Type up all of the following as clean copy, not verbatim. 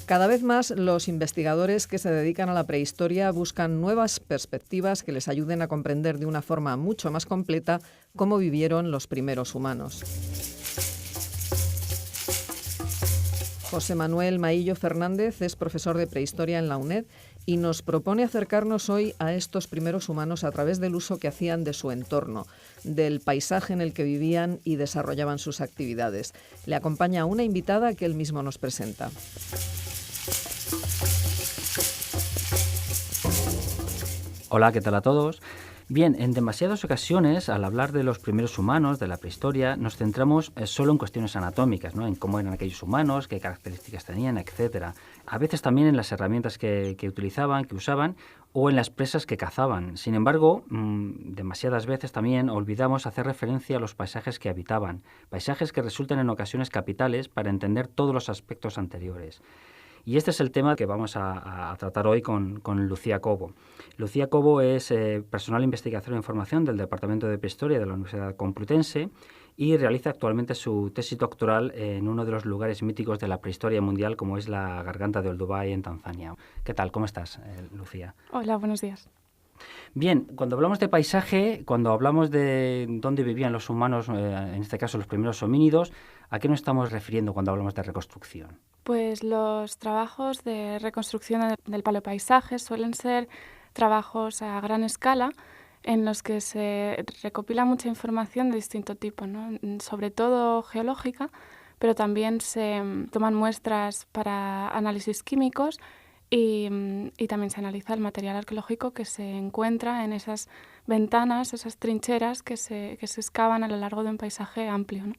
Cada vez más los investigadores que se dedican a la prehistoria buscan nuevas perspectivas que les ayuden a comprender de una forma mucho más completa cómo vivieron los primeros humanos. José Manuel Maillo Fernández es profesor de prehistoria en la UNED y nos propone acercarnos hoy a estos primeros humanos a través del uso que hacían de su entorno, del paisaje en el que vivían y desarrollaban sus actividades. Le acompaña una invitada que él mismo nos presenta. Hola, ¿qué tal a todos? Bien, en demasiadas ocasiones, al hablar de los primeros humanos, de la prehistoria, nos centramos solo en cuestiones anatómicas, ¿no? En cómo eran aquellos humanos, qué características tenían, etcétera. A veces también en las herramientas que utilizaban, que usaban, o en las presas que cazaban. Sin embargo, demasiadas veces también olvidamos hacer referencia a los paisajes que habitaban, paisajes que resultan en ocasiones capitales para entender todos los aspectos anteriores. Y este es el tema que vamos a tratar hoy con Lucía Cobo. Lucía Cobo es personal investigadora en formación del Departamento de Prehistoria de la Universidad Complutense y realiza actualmente su tesis doctoral en uno de los lugares míticos de la prehistoria mundial, como es la Garganta de Olduvai en Tanzania. ¿Qué tal? ¿Cómo estás, Lucía? Hola, buenos días. Bien, cuando hablamos de paisaje, cuando hablamos de dónde vivían los humanos, en este caso los primeros homínidos, ¿a qué nos estamos refiriendo cuando hablamos de reconstrucción? Pues los trabajos de reconstrucción del paleopaisaje suelen ser trabajos a gran escala en los que se recopila mucha información de distinto tipo, ¿no? Sobre todo geológica, pero también se toman muestras para análisis químicos y también se analiza el material arqueológico que se encuentra en esas ventanas, esas trincheras que se excavan a lo largo de un paisaje amplio, ¿no?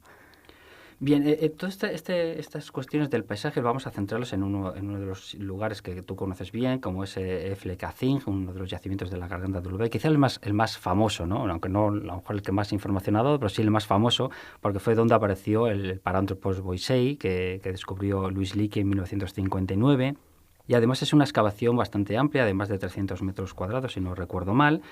Bien, todas estas cuestiones del paisaje vamos a centrarlos en uno de los lugares que tú conoces bien, como es Eflekazing, uno de los yacimientos de la Garganta de Olduvai, quizá el más famoso, ¿no? Aunque no a lo mejor el que más información ha dado, pero sí el más famoso, porque fue donde apareció el Paranthropus boisei, que descubrió Louis Leakey en 1959. Y además es una excavación bastante amplia, de más de 300 metros cuadrados, si no recuerdo mal,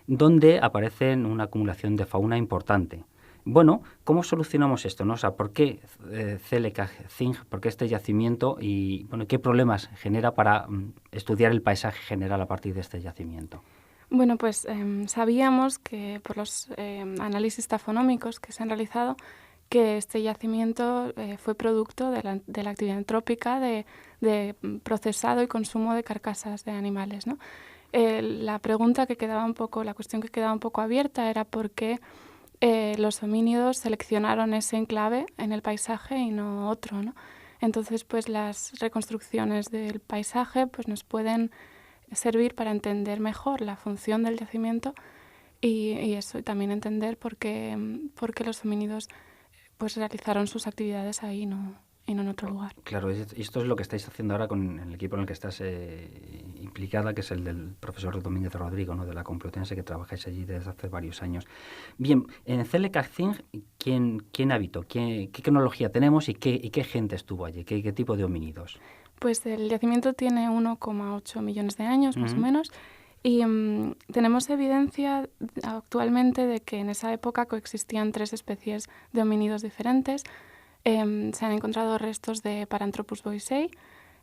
donde aparece una acumulación de fauna importante. Bueno, ¿cómo solucionamos esto, no? O sea, ¿por qué Eflekazing? ¿Por qué este yacimiento? Y bueno, ¿qué problemas genera para estudiar el paisaje general a partir de este yacimiento? Bueno, pues sabíamos que por los análisis tafonómicos que se han realizado, que este yacimiento fue producto de la actividad antrópica de procesado y consumo de carcasas de animales, ¿no? La pregunta que quedaba un poco, la cuestión que quedaba un poco abierta era por qué los homínidos seleccionaron ese enclave en el paisaje y no otro, ¿no? Entonces, pues las reconstrucciones del paisaje pues nos pueden servir para entender mejor la función del yacimiento y eso, y también entender por qué los homínidos pues realizaron sus actividades ahí y no en otro lugar. Claro, y esto es lo que estáis haciendo ahora con el equipo en el que estás implicada, que es el del profesor Domínguez Rodrigo, ¿no? De la Complutense, que trabajáis allí desde hace varios años. Bien, en Eflekazing, ¿quién habitó? ¿Qué cronología tenemos y qué gente estuvo allí? ¿Qué tipo de homínidos? Pues el yacimiento tiene 1,8 millones de años, más o menos, y tenemos evidencia actualmente de que en esa época coexistían 3 especies de homínidos diferentes. Se han encontrado restos de Paranthropus boisei,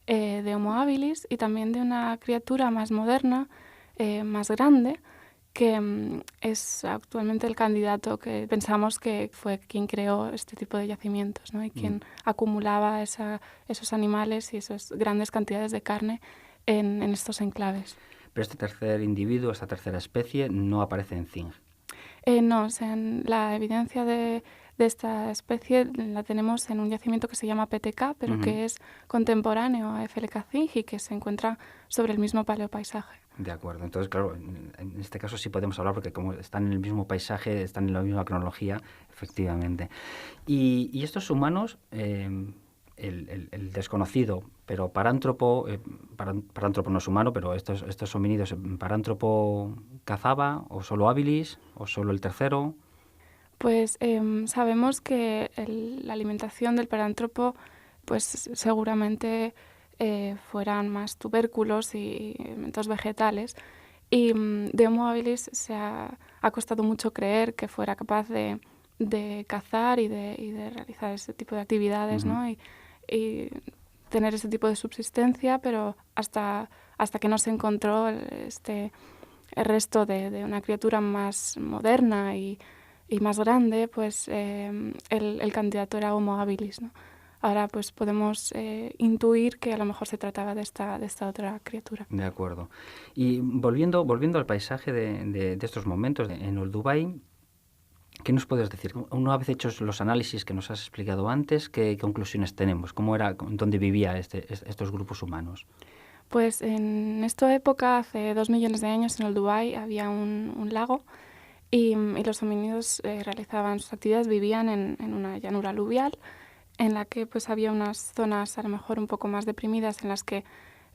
de Homo habilis y también de una criatura más moderna, más grande, que es actualmente el candidato que pensamos que fue quien creó este tipo de yacimientos, ¿no? Y quien acumulaba esos animales y esas grandes cantidades de carne en estos enclaves. Pero este tercer individuo, esta tercera especie, no aparece en Zing. No, la evidencia de esta especie la tenemos en un yacimiento que se llama PTK, pero que es contemporáneo a Eflekazing y que se encuentra sobre el mismo paleopaisaje. De acuerdo. Entonces, claro, en este caso sí podemos hablar porque como están en el mismo paisaje, están en la misma cronología, efectivamente. Y estos humanos, el desconocido, pero Parántropo no es humano, pero estos homínidos, Parántropo cazaba, o solo habilis, o solo el tercero. Pues sabemos que la alimentación del Parántropo pues seguramente fueran más tubérculos y elementos vegetales. Y de Homo habilis ha costado mucho creer que fuera capaz de cazar y de realizar ese tipo de actividades, ¿no? Y tener ese tipo de subsistencia, pero hasta que no se encontró el resto de una criatura más moderna y más grande, pues el candidato era Homo habilis, ¿no? Ahora pues podemos intuir que a lo mejor se trataba de esta otra criatura. De acuerdo. Y volviendo al paisaje de estos momentos en Olduvai, ¿qué nos puedes decir? Una vez hechos los análisis que nos has explicado antes, ¿qué conclusiones tenemos? ¿Cómo era, dónde vivían estos grupos humanos? Pues en esta época, hace 2 millones de años, en Olduvai había un lago y los homínidos realizaban sus actividades, vivían en una llanura aluvial en la que pues había unas zonas a lo mejor un poco más deprimidas en las que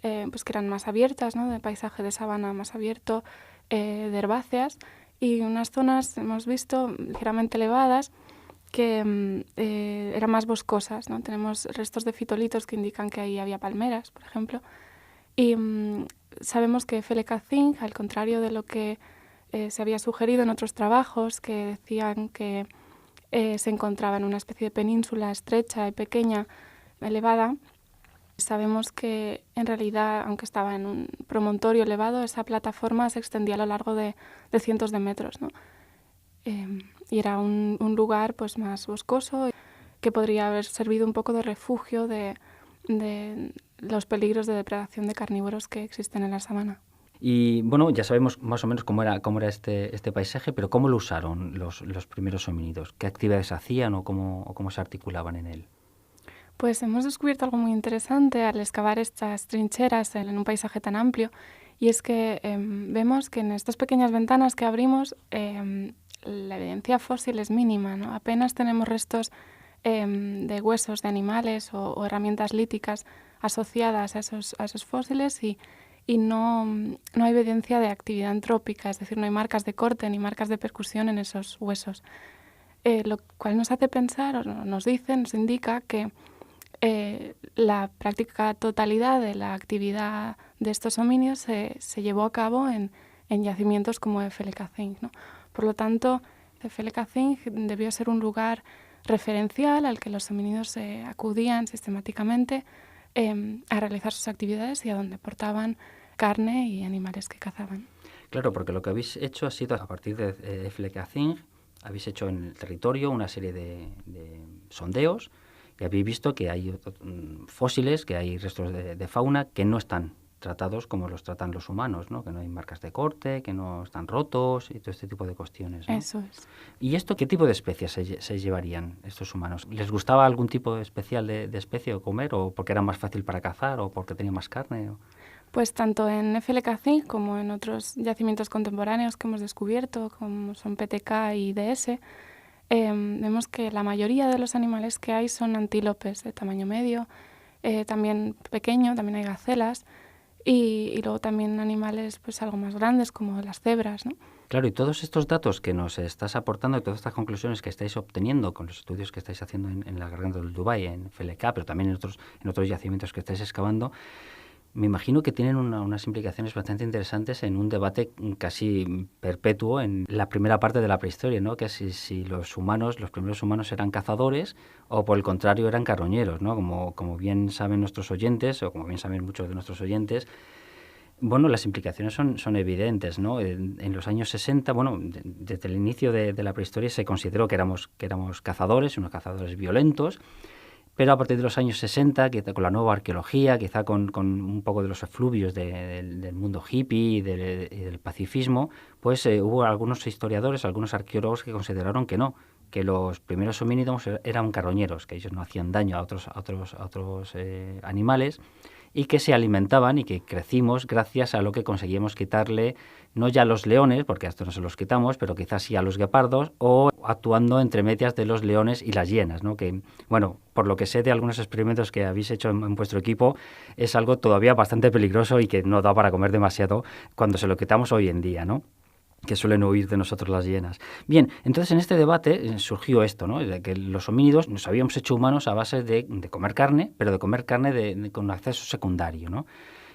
pues que eran más abiertas, ¿no? De paisaje de sabana más abierto, de herbáceas, y unas zonas hemos visto ligeramente elevadas que eran más boscosas, ¿no? Tenemos restos de fitolitos que indican que ahí había palmeras, por ejemplo, y sabemos que Felecacinc, al contrario de lo que se había sugerido en otros trabajos que decían que se encontraba en una especie de península estrecha y pequeña, elevada, sabemos que en realidad, aunque estaba en un promontorio elevado, esa plataforma se extendía a lo largo de cientos de metros, ¿no? Y era un lugar pues más boscoso que podría haber servido un poco de refugio de los peligros de depredación de carnívoros que existen en la sabana. Y bueno, ya sabemos más o menos cómo era este paisaje, pero ¿cómo lo usaron los primeros homínidos? ¿Qué actividades hacían o cómo se articulaban en él? Pues hemos descubierto algo muy interesante al excavar estas trincheras en un paisaje tan amplio, y es que vemos que en estas pequeñas ventanas que abrimos la evidencia fósil es mínima, ¿no? Apenas tenemos restos de huesos de animales o herramientas líticas asociadas a esos fósiles y no hay evidencia de actividad antrópica, es decir, no hay marcas de corte ni marcas de percusión en esos huesos. Lo cual nos hace pensar, o nos indica que la práctica totalidad de la actividad de estos homínidos se llevó a cabo en yacimientos como Felecacinc, ¿no? Por lo tanto, Felecacinc debió ser un lugar referencial al que los homínidos acudían sistemáticamente a realizar sus actividades y a donde portaban carne y animales que cazaban. Claro, porque lo que habéis hecho ha sido, a partir de Felecacinc, habéis hecho en el territorio una serie de sondeos y habéis visto que hay fósiles, que hay restos de fauna que no están tratados como los tratan los humanos, ¿no? Que no hay marcas de corte, que no están rotos y todo este tipo de cuestiones, ¿no? Eso es. ¿Y esto qué tipo de especies se llevarían estos humanos? ¿Les gustaba algún tipo especial de especie o comer, o porque era más fácil para cazar, o porque tenía más carne? Pues tanto en Felecacinc como en otros yacimientos contemporáneos que hemos descubierto, como son PTK y DS, vemos que la mayoría de los animales que hay son antílopes de tamaño medio, también pequeño, también hay gacelas, y luego también animales pues algo más grandes como las cebras, ¿no? Claro, y todos estos datos que nos estás aportando y todas estas conclusiones que estáis obteniendo con los estudios que estáis haciendo en la Garganta del Olduvai, en FLK, pero también en otros yacimientos que estáis excavando, me imagino que tienen unas implicaciones bastante interesantes en un debate casi perpetuo en la primera parte de la prehistoria, ¿no? Que si los primeros humanos eran cazadores o por el contrario eran carroñeros, ¿no? Como bien saben nuestros oyentes, o como bien saben muchos de nuestros oyentes, bueno, las implicaciones son evidentes, ¿no? En los años 60, bueno, desde el inicio de la prehistoria se consideró que éramos cazadores, unos cazadores violentos. Pero a partir de los años 60, quizá con la nueva arqueología, quizá con un poco de los efluvios del mundo hippie y del pacifismo, pues hubo algunos historiadores, algunos arqueólogos que consideraron que no, que los primeros homínidos eran carroñeros, que ellos no hacían daño a otros animales y que se alimentaban y que crecimos gracias a lo que conseguíamos quitarle, no ya a los leones, porque a estos no se los quitamos, pero quizás sí a los guepardos, o actuando entre medias de los leones y las hienas, ¿no? Que, bueno, por lo que sé de algunos experimentos que habéis hecho en vuestro equipo, es algo todavía bastante peligroso y que no da para comer demasiado cuando se lo quitamos hoy en día, ¿no? Que suelen huir de nosotros las hienas. Bien, entonces en este debate surgió esto, ¿no? De que los homínidos nos habíamos hecho humanos a base de comer carne, pero de comer carne con acceso secundario, ¿no?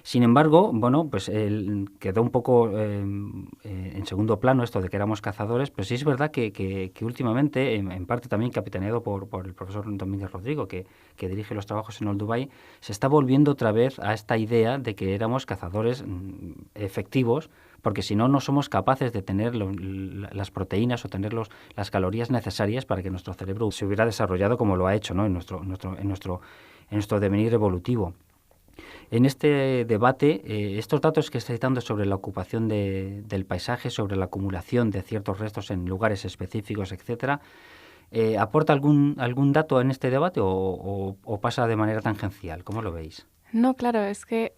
Sin embargo, bueno, pues quedó un poco en segundo plano esto de que éramos cazadores, pero sí es verdad que últimamente, en parte también capitaneado por el profesor Domínguez Rodrigo, que dirige los trabajos en Olduvai, se está volviendo otra vez a esta idea de que éramos cazadores efectivos, porque si no, no somos capaces de tener las proteínas o tener las calorías necesarias para que nuestro cerebro se hubiera desarrollado como lo ha hecho, ¿no? en nuestro devenir evolutivo. En este debate, estos datos que estáis dando sobre la ocupación del paisaje, sobre la acumulación de ciertos restos en lugares específicos, etcétera, ¿aporta algún dato en este debate o pasa de manera tangencial? ¿Cómo lo veis? No, claro, es que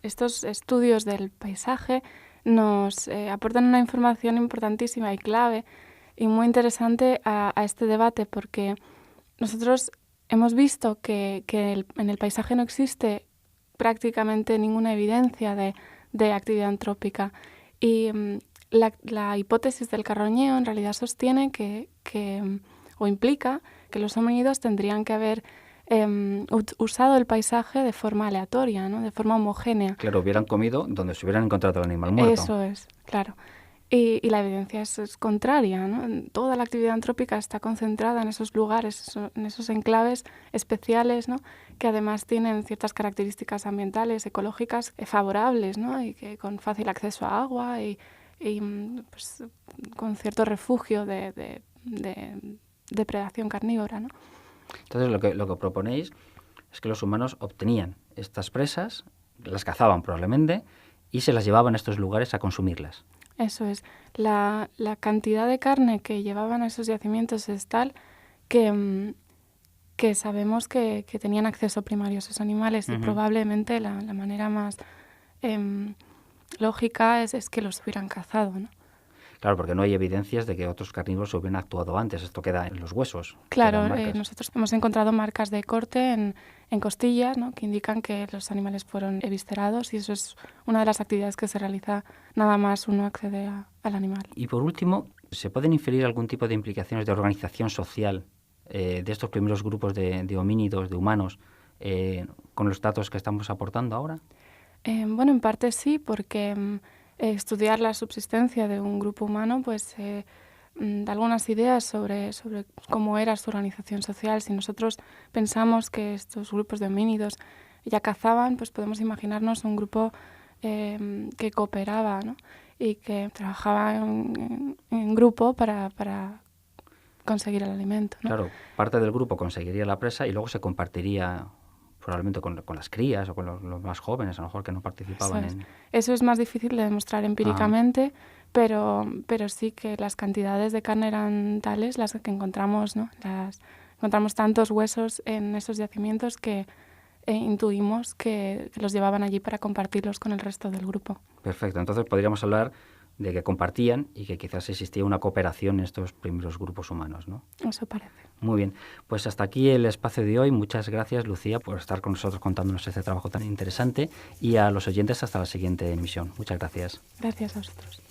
estos estudios del paisaje nos aportan una información importantísima y clave y muy interesante a este debate, porque nosotros hemos visto que en el paisaje no existe prácticamente ninguna evidencia de actividad antrópica, y la hipótesis del carroñeo en realidad sostiene o implica que los homínidos tendrían que haber usado el paisaje de forma aleatoria, ¿no? De forma homogénea. Claro, hubieran comido donde se hubieran encontrado el animal muerto. Eso es, claro. Y la evidencia es contraria, ¿no? Toda la actividad antrópica está concentrada en esos lugares, en esos enclaves especiales, ¿no? Que además tienen ciertas características ambientales, ecológicas favorables, ¿no? Y que con fácil acceso a agua y pues, con cierto refugio de depredación carnívora, ¿no? Entonces lo que proponéis es que los humanos obtenían estas presas, las cazaban probablemente y se las llevaban a estos lugares a consumirlas. Eso es. La cantidad de carne que llevaban a esos yacimientos es tal que sabemos que tenían acceso primario a esos animales, y probablemente la manera más lógica es que los hubieran cazado, ¿no? Claro, porque no hay evidencias de que otros carnívoros hubieran actuado antes. Esto queda en los huesos. Claro, nosotros hemos encontrado marcas de corte en costillas, ¿no? Que indican que los animales fueron eviscerados, y eso es una de las actividades que se realiza nada más uno accede al animal. Y por último, ¿se pueden inferir algún tipo de implicaciones de organización social de estos primeros grupos de homínidos, de humanos, con los datos que estamos aportando ahora? Bueno, en parte sí, porque estudiar la subsistencia de un grupo humano pues da algunas ideas sobre cómo era su organización social. Si nosotros pensamos que estos grupos de homínidos ya cazaban, pues podemos imaginarnos un grupo que cooperaba, ¿no? Y que trabajaba en grupo para conseguir el alimento, ¿no? Claro, parte del grupo conseguiría la presa y luego se compartiría probablemente con las crías o con los más jóvenes, a lo mejor, que no participaban. Eso es más difícil de demostrar empíricamente, pero sí que las cantidades de carne eran tales, las que encontramos, ¿no? Encontramos tantos huesos en esos yacimientos que intuimos que los llevaban allí para compartirlos con el resto del grupo. Perfecto, entonces podríamos hablar de que compartían y que quizás existía una cooperación en estos primeros grupos humanos, ¿no? Eso parece. Muy bien, pues hasta aquí el espacio de hoy. Muchas gracias, Lucía, por estar con nosotros contándonos este trabajo tan interesante, y a los oyentes hasta la siguiente emisión. Muchas gracias. Gracias a vosotros.